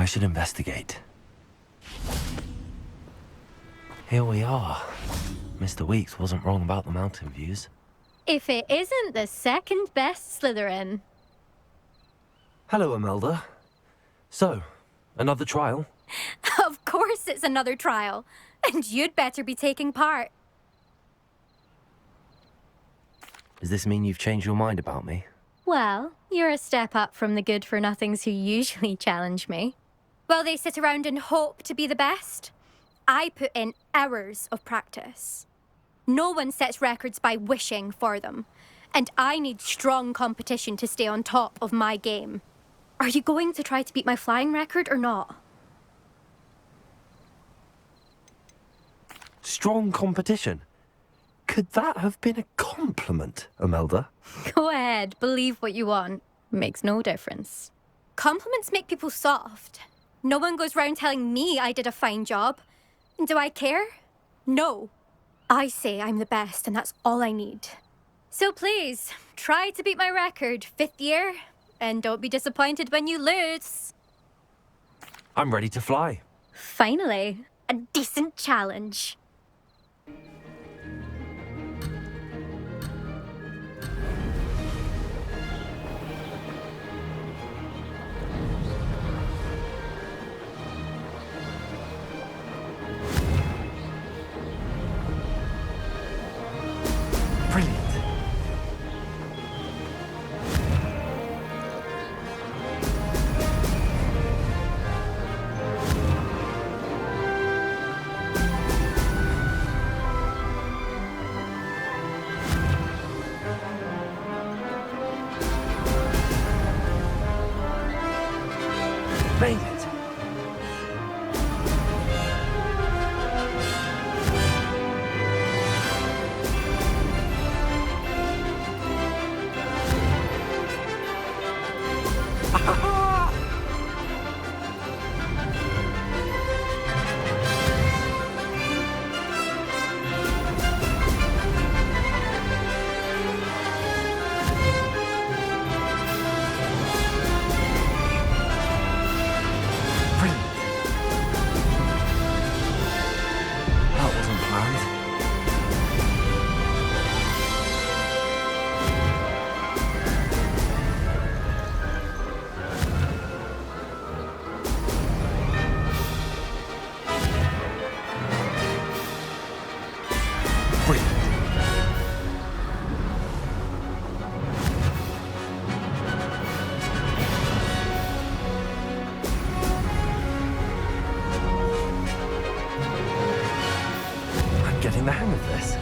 I should investigate. Here we are. Mr. Weeks wasn't wrong about the mountain views. If it isn't the second best Slytherin. Hello, Imelda. So, another trial? Of course it's another trial. And you'd better be taking part. Does this mean you've changed your mind about me? Well, you're a step up from the good-for-nothings who usually challenge me. While they sit around and hope to be the best, I put in hours of practice. No one sets records by wishing for them, and I need strong competition to stay on top of my game. Are you going to try to beat my flying record or not? Strong competition? Could that have been a compliment, Imelda? Go ahead, believe what you want. Makes no difference. Compliments make people soft. No one goes round telling me I did a fine job. Do I care? No. I say I'm the best, and that's all I need. So please, try to beat my record, 5th year, and don't be disappointed when you lose. I'm ready to fly. Finally, a decent challenge. Brilliant. Made it. That wasn't planned. Brilliant. I'm getting the hang of this.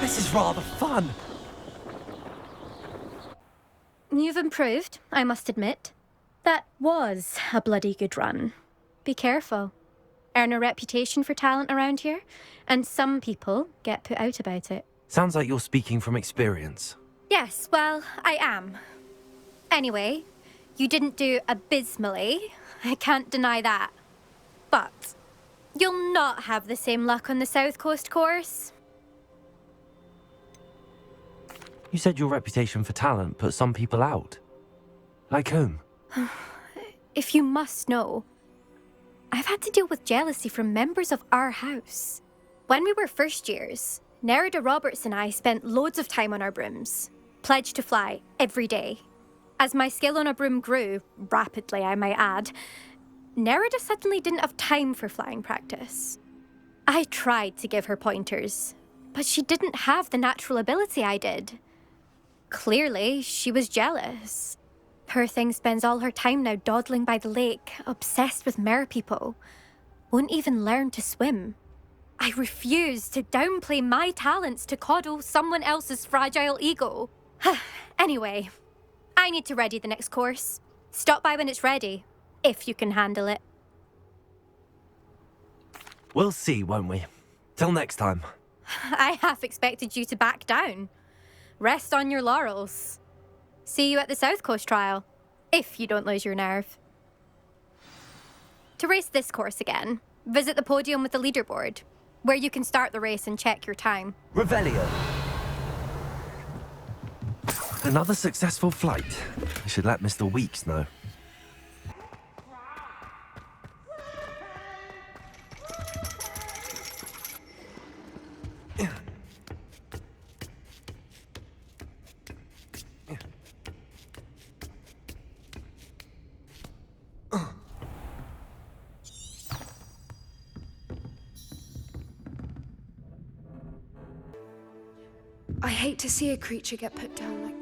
This is rather fun. You've improved, I must admit. That was a bloody good run. Be careful. Earn a reputation for talent around here, and some people get put out about it. Sounds like you're speaking from experience. Yes, well, I am. Anyway, you didn't do abysmally. I can't deny that. But you'll not have the same luck on the South Coast course. You said your reputation for talent put some people out. Like whom? If you must know, I've had to deal with jealousy from members of our house. When we were first years, Nerida Roberts and I spent loads of time on our brooms, pledged to fly every day. As my skill on a broom grew, rapidly I might add, Nerida suddenly didn't have time for flying practice. I tried to give her pointers, but she didn't have the natural ability I did. Clearly, she was jealous. Poor thing spends all her time now dawdling by the lake, obsessed with merpeople. Won't even learn to swim. I refuse to downplay my talents to coddle someone else's fragile ego. Anyway, I need to ready the next course. Stop by when it's ready, if you can handle it. We'll see, won't we? Till next time. I half expected you to back down. Rest on your laurels. See you at the South Coast trial, if you don't lose your nerve. To race this course again, visit the podium with the leaderboard, where you can start the race and check your time. Revelio. Another successful flight. I should let Mr. Weeks know. I hate to see a creature get put down like that.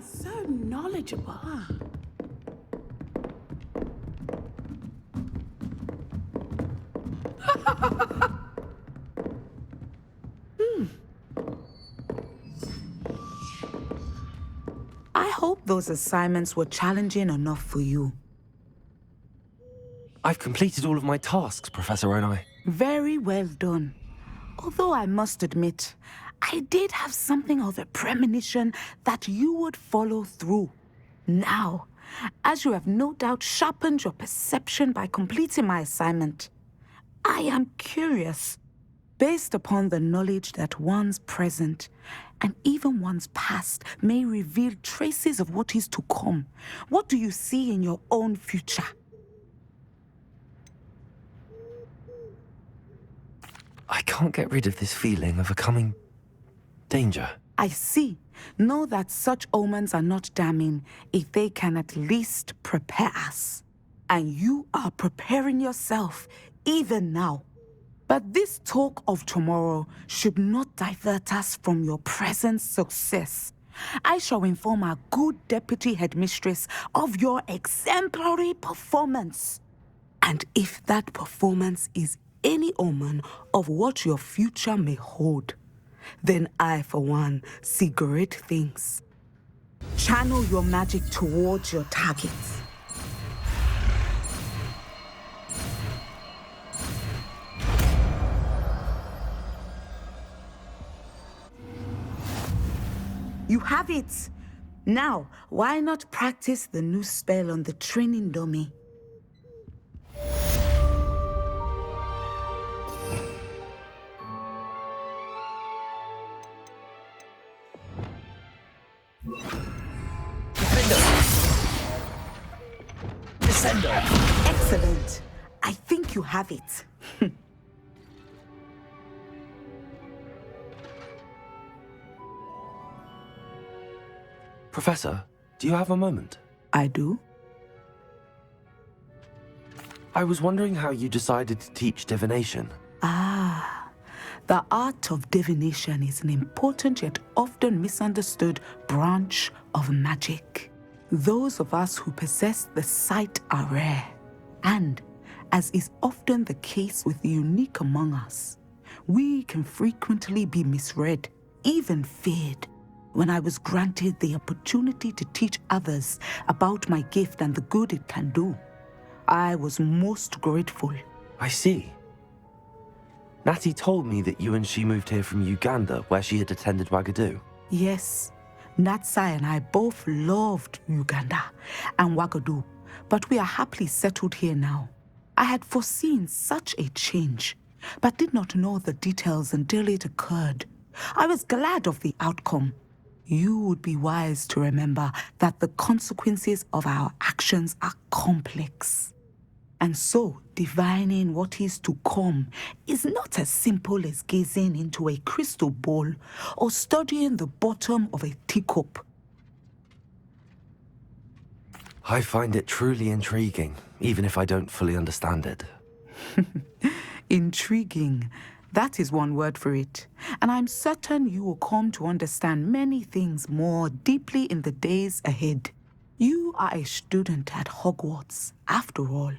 So knowledgeable, huh? I hope those assignments were challenging enough for you. I've completed all of my tasks, Professor Onai. Very well done. Although I must admit, I did have something of a premonition that you would follow through. Now, as you have no doubt sharpened your perception by completing my assignment, I am curious, based upon the knowledge that one's present and even one's past may reveal traces of what is to come. What do you see in your own future? I can't get rid of this feeling of a coming danger. I see. Know that such omens are not damning if they can at least prepare us. And you are preparing yourself even now. But this talk of tomorrow should not divert us from your present success. I shall inform our good deputy headmistress of your exemplary performance. And if that performance is any omen of what your future may hold, then I, for one, see great things. Channel your magic towards your targets. You have it! Now, why not practice the new spell on the training dummy? Descendo! Excellent. I think you have it. Professor, do you have a moment? I do? I was wondering how you decided to teach divination. Ah, the art of divination is an important yet often misunderstood branch of magic. Those of us who possess the sight are rare, and, as is often the case with the unique among us, we can frequently be misread, even feared. When I was granted the opportunity to teach others about my gift and the good it can do, I was most grateful. I see. Natty told me that you and she moved here from Uganda, where she had attended Wagadu. Yes, Natsai and I both loved Uganda and Wagadu, but we are happily settled here now. I had foreseen such a change, but did not know the details until it occurred. I was glad of the outcome. You would be wise to remember that the consequences of our actions are complex. And so, divining what is to come is not as simple as gazing into a crystal ball or studying the bottom of a teacup. I find it truly intriguing, even if I don't fully understand it. Intriguing. That is one word for it. And I'm certain you will come to understand many things more deeply in the days ahead. You are a student at Hogwarts, after all.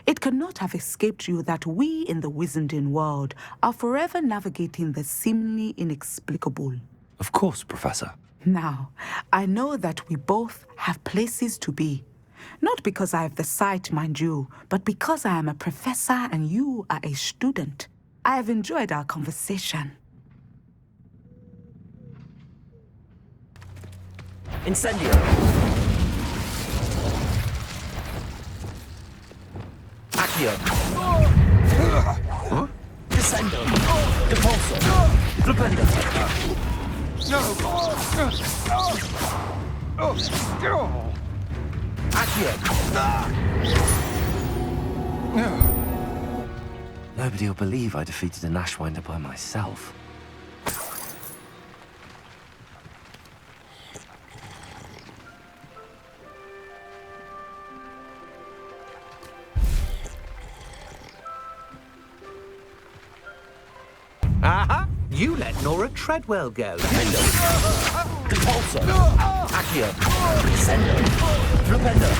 It cannot have escaped you that we in the Wizarding world are forever navigating the seemingly inexplicable. Of course, Professor. Now, I know that we both have places to be. Not because I have the sight, mind you, but because I am a professor and you are a student. I have enjoyed our conversation. Incendio! Accio! Huh? Descendo! Depulso! Flipendo! Accio! Nobody will believe I defeated an Ashwinder by myself. Aha! You let Nora Treadwell go. Depulso! Accio! Descendo! Flipendo!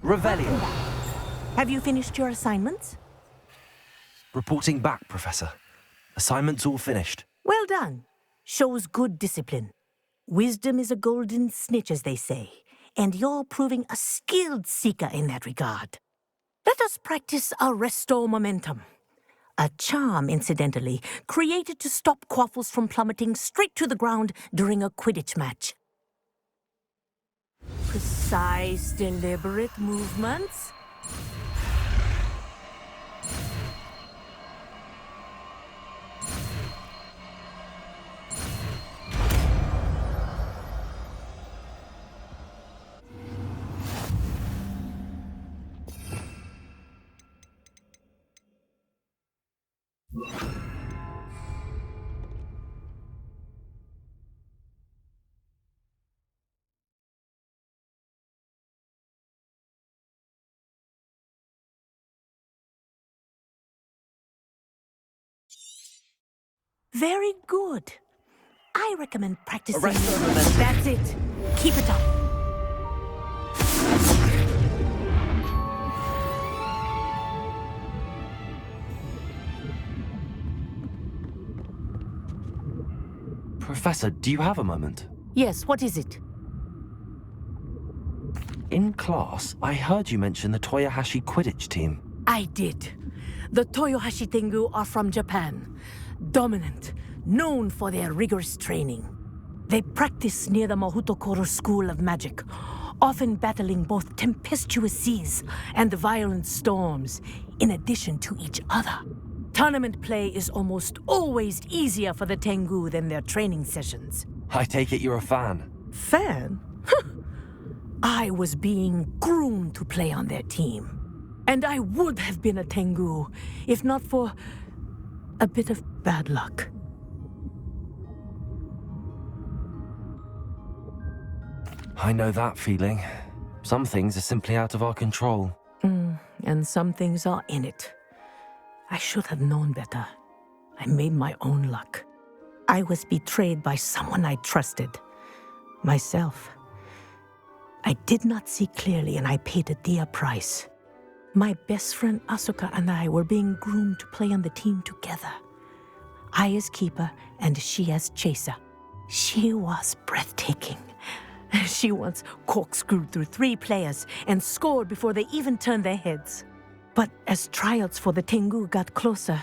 Revelio. Have you finished your assignments? Reporting back, Professor. Assignment's all finished. Well done. Shows good discipline. Wisdom is a golden snitch, as they say, and you're proving a skilled seeker in that regard. Let us practice our restore momentum. A charm, incidentally, created to stop Quaffles from plummeting straight to the ground during a Quidditch match. Precise, deliberate movements. Very good. I recommend practicing. That's it. Keep it up. Professor, do you have a moment? Yes, what is it? In class, I heard you mention the Toyohashi Quidditch team. I did. The Toyohashi Tengu are from Japan. Dominant, known for their rigorous training. They practice near the Mahutokoro School of Magic, often battling both tempestuous seas and violent storms, in addition to each other. Tournament play is almost always easier for the Tengu than their training sessions. I take it you're a fan. Fan? I was being groomed to play on their team. And I would have been a Tengu, if not for a bit of bad luck. I know that feeling. Some things are simply out of our control. And some things are in it. I should have known better. I made my own luck. I was betrayed by someone I trusted. Myself. I did not see clearly, and I paid a dear price. My best friend Asuka and I were being groomed to play on the team together. I as keeper and she as chaser. She was breathtaking, She once corkscrewed through 3 players and scored before they even turned their heads. But as tryouts for the Tengu got closer,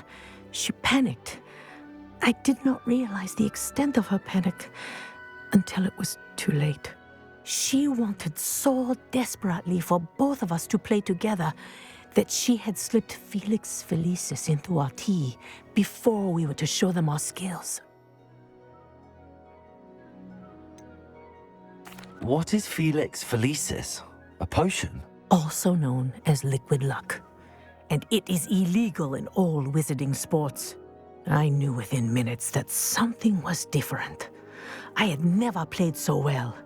she panicked. I did not realize the extent of her panic until it was too late. She wanted so desperately for both of us to play together that she had slipped Felix Felicis into our tea before we were to show them our skills. What is Felix Felicis? A potion? Also known as liquid luck. And it is illegal in all wizarding sports. I knew within minutes that something was different. I had never played so well.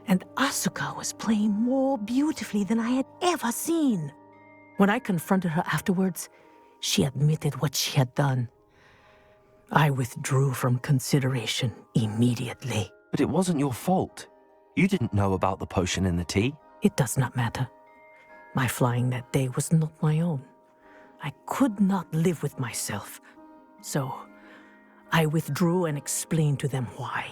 And Asuka was playing more beautifully than I had ever seen. When I confronted her afterwards, she admitted what she had done. I withdrew from consideration immediately. But it wasn't your fault. You didn't know about the potion in the tea. It does not matter. My flying that day was not my own. I could not live with myself. So, I withdrew and explained to them why.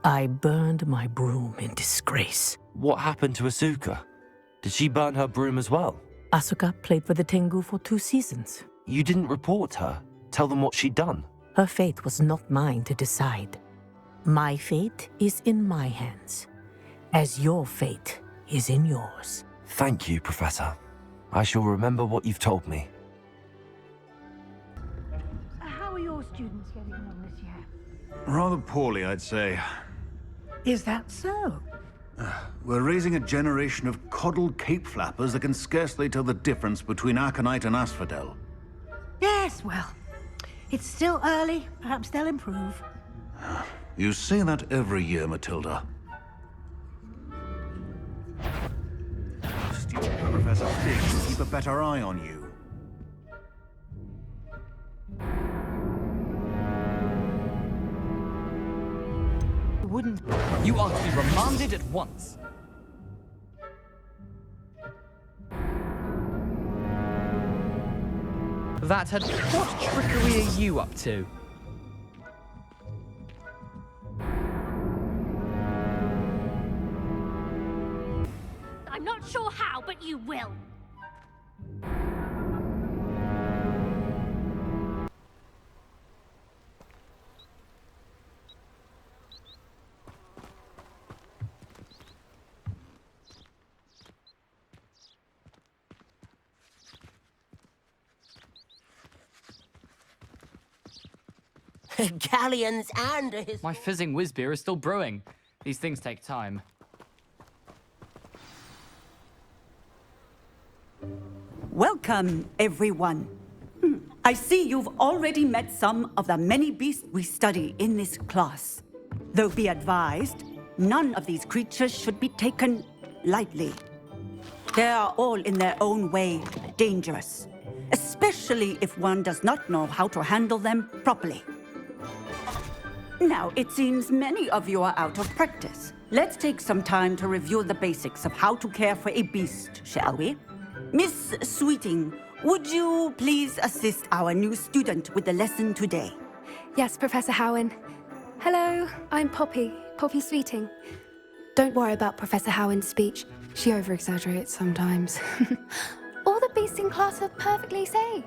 I burned my broom in disgrace. What happened to Asuka? Did she burn her broom as well? Asuka played for the Tengu for 2 seasons. You didn't report her. Tell them what she'd done. Her fate was not mine to decide. My fate is in my hands, as your fate is in yours. Thank you, Professor. I shall remember what you've told me. How are your students getting on this year? Rather poorly, I'd say. Is that so? We're raising a generation of coddled cape flappers that can scarcely tell the difference between aconite and asphodel. Yes, well, it's still early. Perhaps they'll improve. You say that every year, Matilda. Stupid Professor Fig will keep a better eye on you. Wouldn't. You are to be remanded at once. That had... What trickery are you up to? I'm not sure how, but you will. Galleons and his... My fizzing whiz beer is still brewing. These things take time. Welcome, everyone. I see you've already met some of the many beasts we study in this class. Though be advised, none of these creatures should be taken lightly. They are all in their own way dangerous, especially if one does not know how to handle them properly. Now, it seems many of you are out of practice. Let's take some time to review the basics of how to care for a beast, shall we? Miss Sweeting, would you please assist our new student with the lesson today? Yes, Professor Howen. Hello, I'm Poppy Sweeting. Don't worry about Professor Howen's speech. She over-exaggerates sometimes. All the beasts in class are perfectly safe.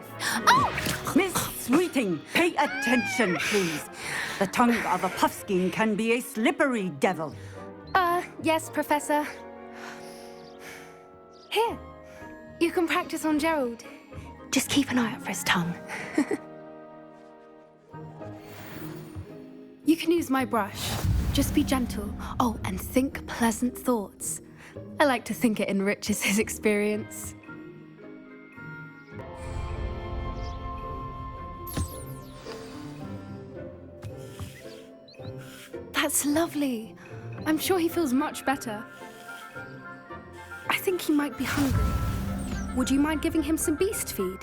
Oh! Miss Sweeting, pay attention, please. The tongue of a puffskein can be a slippery devil. Yes, Professor. Here, you can practice on Gerald. Just keep an eye out for his tongue. You can use my brush. Just be gentle. Oh, and think pleasant thoughts. I like to think it enriches his experience. That's lovely. I'm sure he feels much better. I think he might be hungry. Would you mind giving him some beast feed?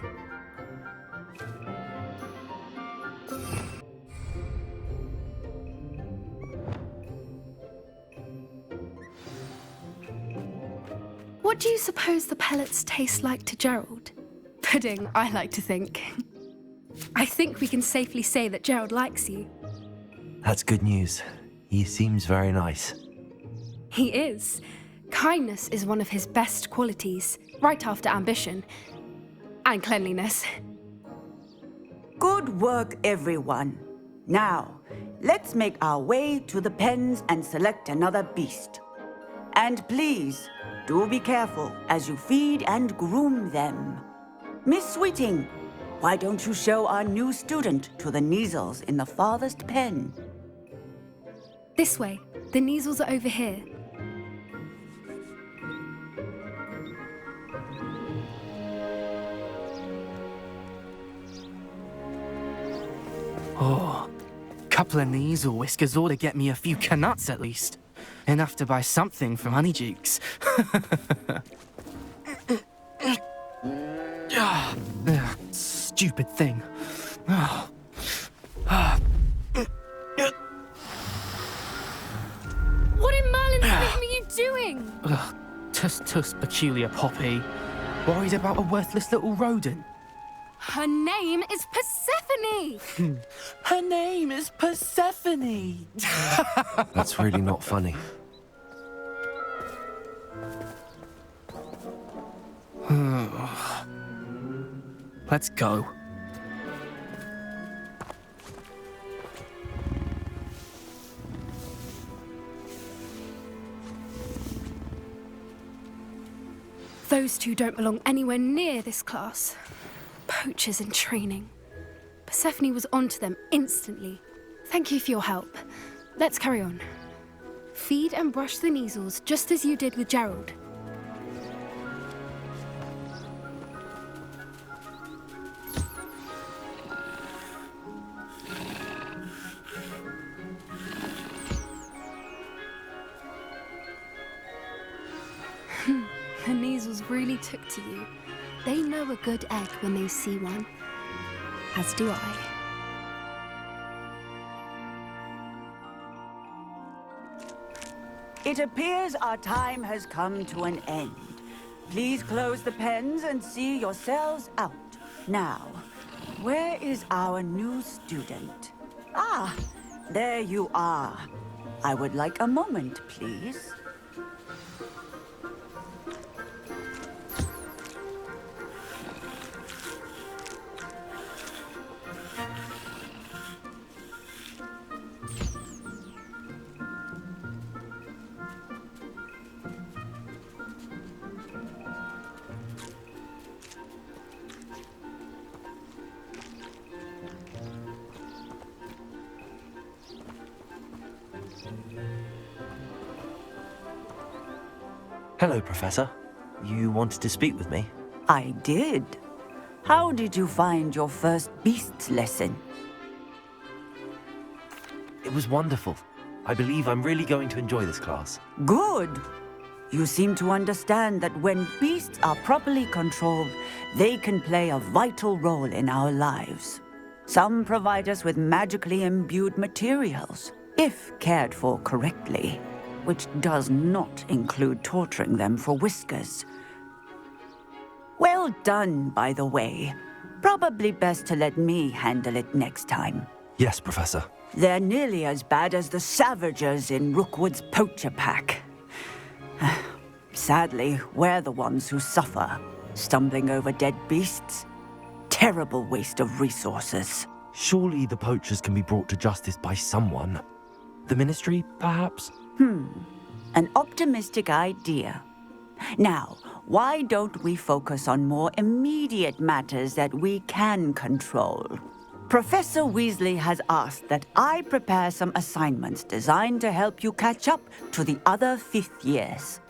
What do you suppose the pellets taste like to Gerald? Pudding, I like to think. I think we can safely say that Gerald likes you. That's good news. He seems very nice. He is. Kindness is one of his best qualities, right after ambition. And cleanliness. Good work, everyone. Now, let's make our way to the pens and select another beast. And please, do be careful as you feed and groom them. Miss Sweeting, why don't you show our new student to the Neasels in the farthest pen? This way. The Neasels are over here. Oh, couple of Neasel whiskers ought to get me a few canuts at least. Enough to buy something from Honeydukes. Stupid thing. What in Merlin's name are you doing? Tuss, peculiar Poppy. Worried about a worthless little rodent? Her name is Persephone! Her name is Persephone! That's really not funny. Let's go. Those two don't belong anywhere near this class. Poachers in training. Persephone was onto them instantly. Thank you for your help. Let's carry on. Feed and brush the Neasels just as you did with Gerald. The Neasels really took to you. They know a good egg when they see one. As do I. It appears our time has come to an end. Please close the pens and see yourselves out. Now, where is our new student? Ah, there you are. I would like a moment, please. Hello, Professor. You wanted to speak with me? I did. How did you find your first beasts lesson? It was wonderful. I believe I'm really going to enjoy this class. Good. You seem to understand that when beasts are properly controlled, they can play a vital role in our lives. Some provide us with magically imbued materials, if cared for correctly, which does not include torturing them for whiskers. Well done, by the way. Probably best to let me handle it next time. Yes, Professor. They're nearly as bad as the Savagers in Rookwood's poacher pack. Sadly, we're the ones who suffer, stumbling over dead beasts. Terrible waste of resources. Surely the poachers can be brought to justice by someone. The Ministry, perhaps? An optimistic idea. Now, why don't we focus on more immediate matters that we can control? Professor Weasley has asked that I prepare some assignments designed to help you catch up to the other fifth years.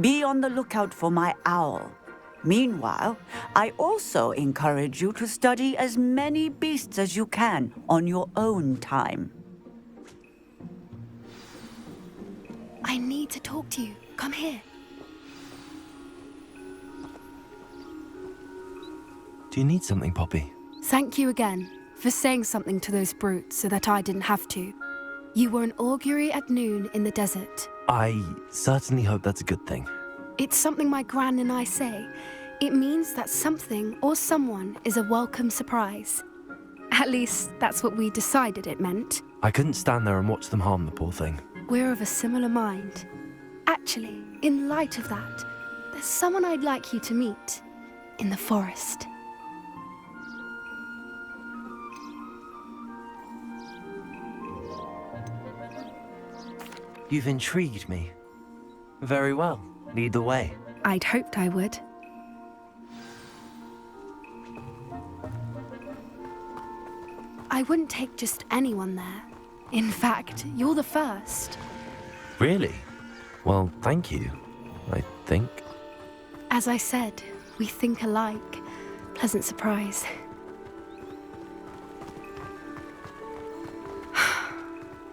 Be on the lookout for my owl. Meanwhile, I also encourage you to study as many beasts as you can on your own time. I need to talk to you. Come here. Do you need something, Poppy? Thank you again for saying something to those brutes so that I didn't have to. You were an augury at noon in the desert. I certainly hope that's a good thing. It's something my gran and I say. It means that something or someone is a welcome surprise. At least, that's what we decided it meant. I couldn't stand there and watch them harm the poor thing. We're of a similar mind. Actually, in light of that, there's someone I'd like you to meet in the forest. You've intrigued me. Very well. Lead the way. I'd hoped I would. I wouldn't take just anyone there. In fact, you're the first. Really? Well, thank you, I think. As I said, we think alike. Pleasant surprise.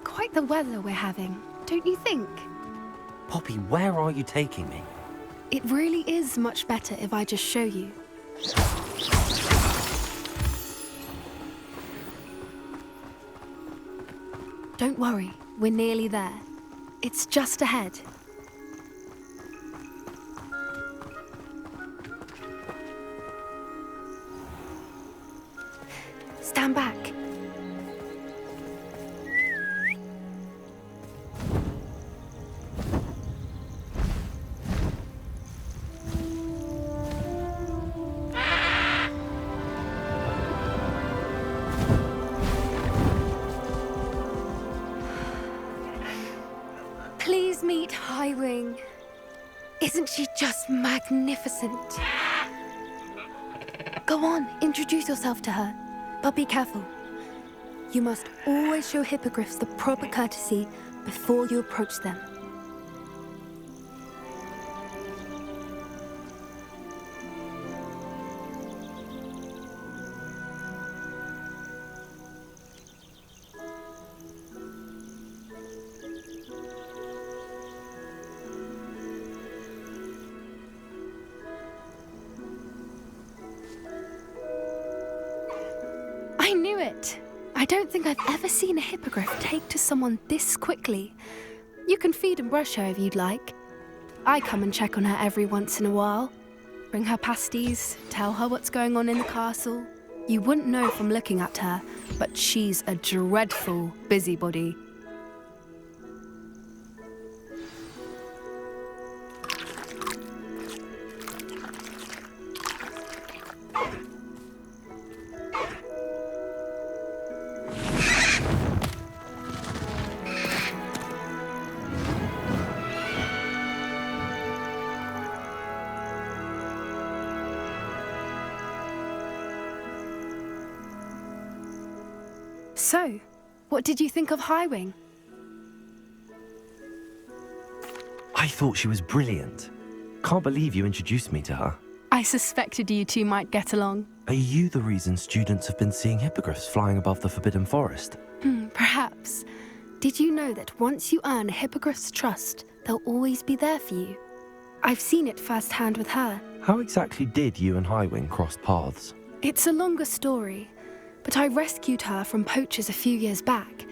Quite the weather we're having, don't you think? Poppy, where are you taking me? It really is much better if I just show you. Don't worry, we're nearly there. It's just ahead. Stand back. Please meet Highwing. Isn't she just magnificent? Go on, introduce yourself to her. But be careful. You must always show hippogriffs the proper courtesy before you approach them. I knew it! I don't think I've ever seen a hippogriff take to someone this quickly. You can feed and brush her if you'd like. I come and check on her every once in a while. Bring her pasties, tell her what's going on in the castle. You wouldn't know from looking at her, but she's a dreadful busybody. So, what did you think of Highwing? I thought she was brilliant. Can't believe you introduced me to her. I suspected you two might get along. Are you the reason students have been seeing hippogriffs flying above the Forbidden Forest? Perhaps. Did you know that once you earn a hippogriff's trust, they'll always be there for you? I've seen it firsthand with her. How exactly did you and Highwing cross paths? It's a longer story, but I rescued her from poachers a few years back.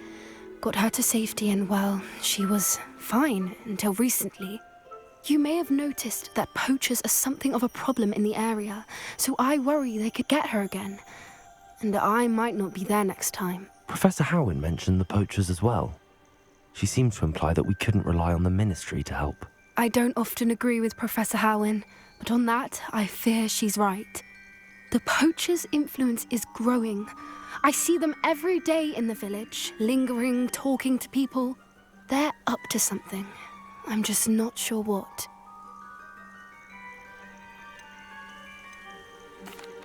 Got her to safety and, well, she was fine until recently. You may have noticed that poachers are something of a problem in the area, so I worry they could get her again. And I might not be there next time. Professor Howin mentioned the poachers as well. She seemed to imply that we couldn't rely on the Ministry to help. I don't often agree with Professor Howin, but on that, I fear she's right. The poachers' influence is growing. I see them every day in the village, lingering, talking to people. They're up to something. I'm just not sure what.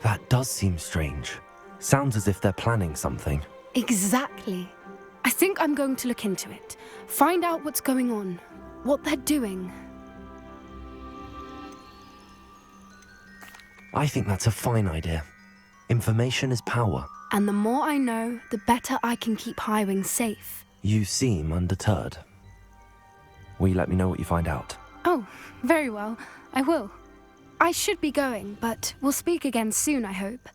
That does seem strange. Sounds as if they're planning something. Exactly. I think I'm going to look into it. Find out what's going on, what they're doing. I think that's a fine idea. Information is power. And the more I know, the better I can keep Highwing safe. You seem undeterred. Will you let me know what you find out? Oh, very well. I will. I should be going, but we'll speak again soon, I hope.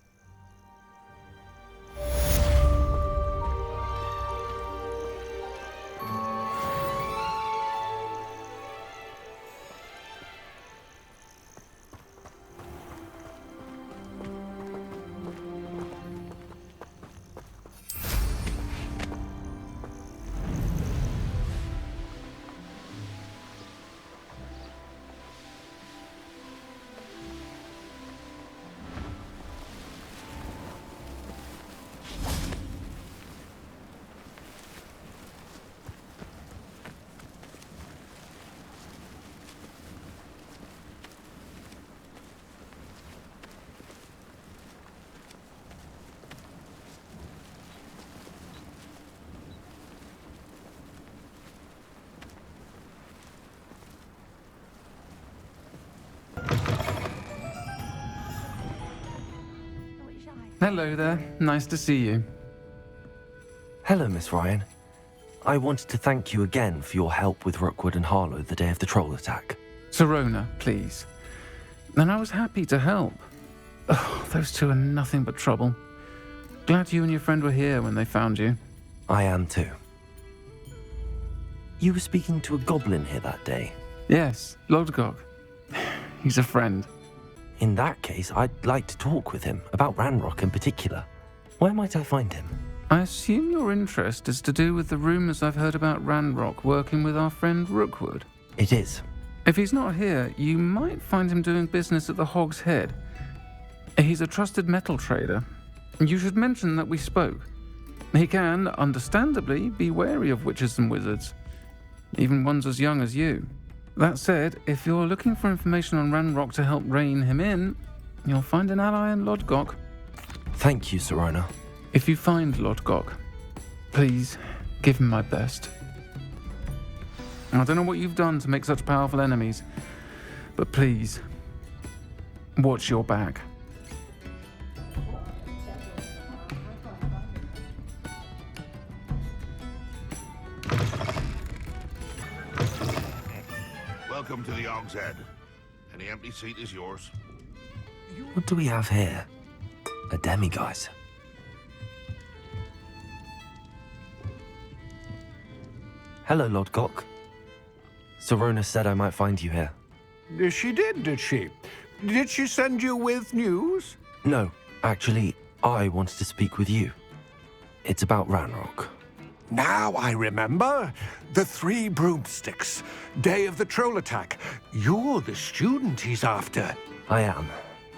Hello there. Nice to see you. Hello, Miss Ryan. I wanted to thank you again for your help with Rookwood and Harlow the day of the troll attack. Sirona, please. And I was happy to help. Oh, those two are nothing but trouble. Glad you and your friend were here when they found you. I am too. You were speaking to a goblin here that day. Yes, Lodgok. He's a friend. In that case, I'd like to talk with him, about Ranrock in particular. Where might I find him? I assume your interest is to do with the rumours I've heard about Ranrock working with our friend Rookwood. It is. If he's not here, you might find him doing business at the Hog's Head. He's a trusted metal trader. You should mention that we spoke. He can, understandably, be wary of witches and wizards, even ones as young as you. That said, if you're looking for information on Ranrock to help rein him in, you'll find an ally in Lodgok. Thank you, Sirona. If you find Lodgok, please give him my best. I don't know what you've done to make such powerful enemies, but please, watch your back. Welcome to the Hog's Head. Any empty seat is yours. What do we have here? A demiguise. Hello, Lodgok. Sirona said I might find you here. She did she? Did she send you with news? No, actually, I wanted to speak with you. It's about Ranrock. Now I remember. The 3 broomsticks. Day of the troll attack. You're the student he's after. I am,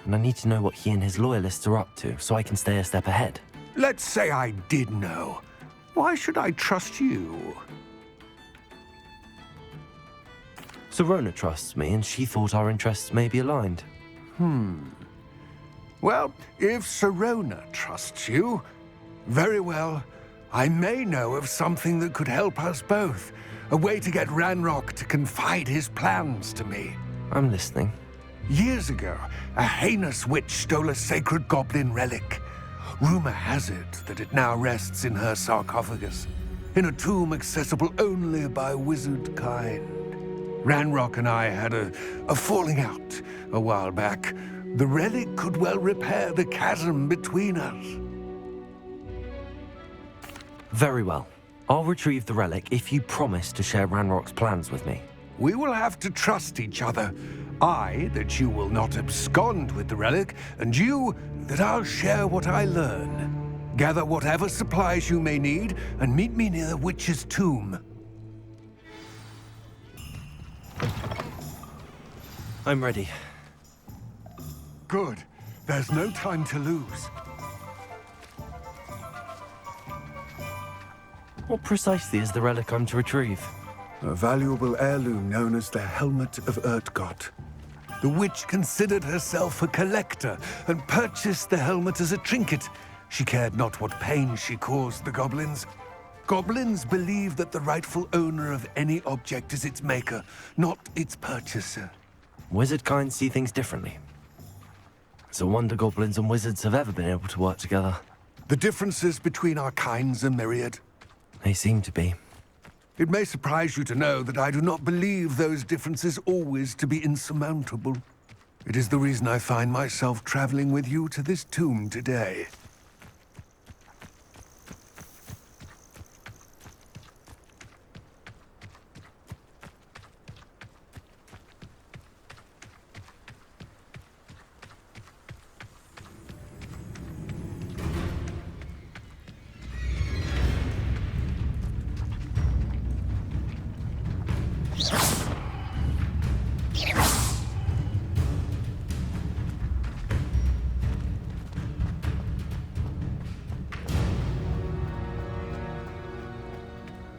and I need to know what he and his loyalists are up to so I can stay a step ahead. Let's say I did know. Why should I trust you? Sirona trusts me, and she thought our interests may be aligned. Well, if Sirona trusts you, very well. I may know of something that could help us both. A way to get Ranrock to confide his plans to me. I'm listening. Years ago, a heinous witch stole a sacred goblin relic. Rumor has it that it now rests in her sarcophagus, in a tomb accessible only by wizard kind. Ranrock and I had a falling out a while back. The relic could well repair the chasm between us. Very well. I'll retrieve the relic if you promise to share Ranrock's plans with me. We will have to trust each other. I, that you will not abscond with the relic, and you, that I'll share what I learn. Gather whatever supplies you may need, and meet me near the witch's tomb. I'm ready. Good. There's no time to lose. What precisely is the relic I'm to retrieve? A valuable heirloom known as the Helmet of Urtgot. The witch considered herself a collector and purchased the helmet as a trinket. She cared not what pain she caused the goblins. Goblins believe that the rightful owner of any object is its maker, not its purchaser. Wizard kind see things differently. It's a wonder goblins and wizards have ever been able to work together. The differences between our kinds are myriad. They seem to be. It may surprise you to know that I do not believe those differences always to be insurmountable. It is the reason I find myself traveling with you to this tomb today.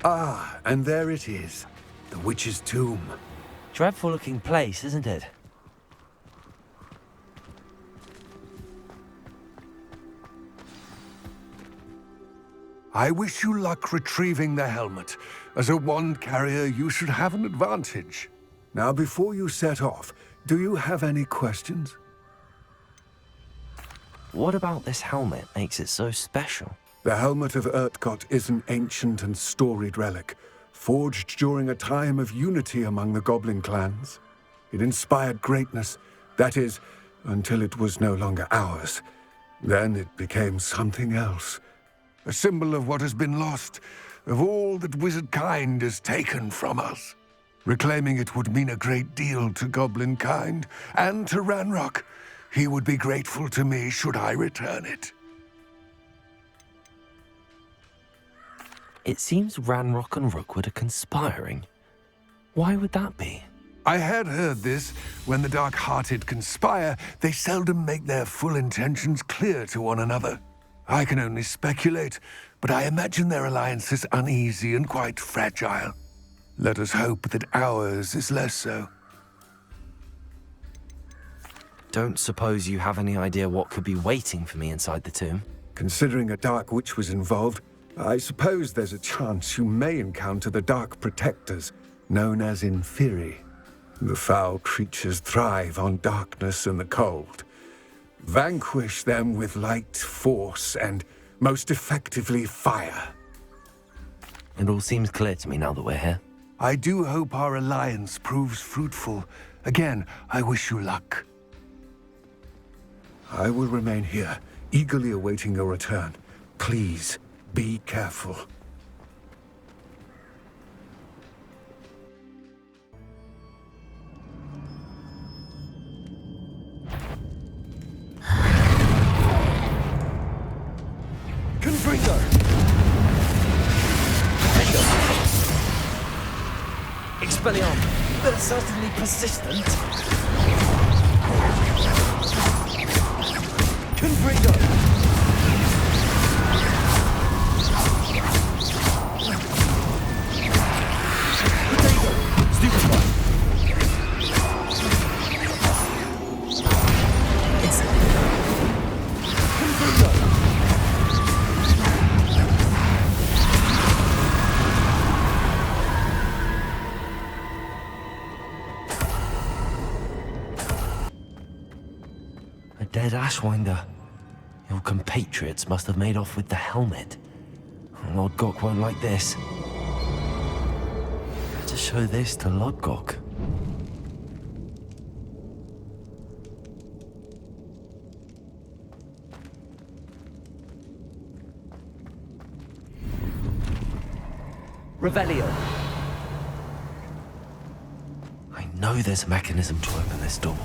Ah, and there it is. The witch's tomb. Dreadful looking place, isn't it? I wish you luck retrieving the helmet. As a wand carrier, you should have an advantage. Now, before you set off, do you have any questions? What about this helmet makes it so special? The helmet of Urtkot is an ancient and storied relic, forged during a time of unity among the goblin clans. It inspired greatness, that is, until it was no longer ours. Then it became something else. A symbol of what has been lost, of all that wizard kind has taken from us. Reclaiming it would mean a great deal to goblin kind, and to Ranrock. He would be grateful to me should I return it. It seems Ranrock and Rookwood are conspiring. Why would that be? I had heard this. When the dark-hearted conspire, they seldom make their full intentions clear to one another. I can only speculate, but I imagine their alliance is uneasy and quite fragile. Let us hope that ours is less so. Don't suppose you have any idea what could be waiting for me inside the tomb? Considering a Dark Witch was involved, I suppose there's a chance you may encounter the Dark Protectors, known as Inferi. The foul creatures thrive on darkness and the cold. Vanquish them with light, force, and most effectively fire. It all seems clear to me now that we're here. I do hope our alliance proves fruitful. Again, I wish you luck. I will remain here, eagerly awaiting your return. Please, be careful. Confringo! Expelliarmus! They're certainly persistent. Confringo! Dead Ashwinder. Your compatriots must have made off with the helmet. Lodgok won't like this. Better show this to Lodgok. Revelio. I know there's a mechanism to open this door.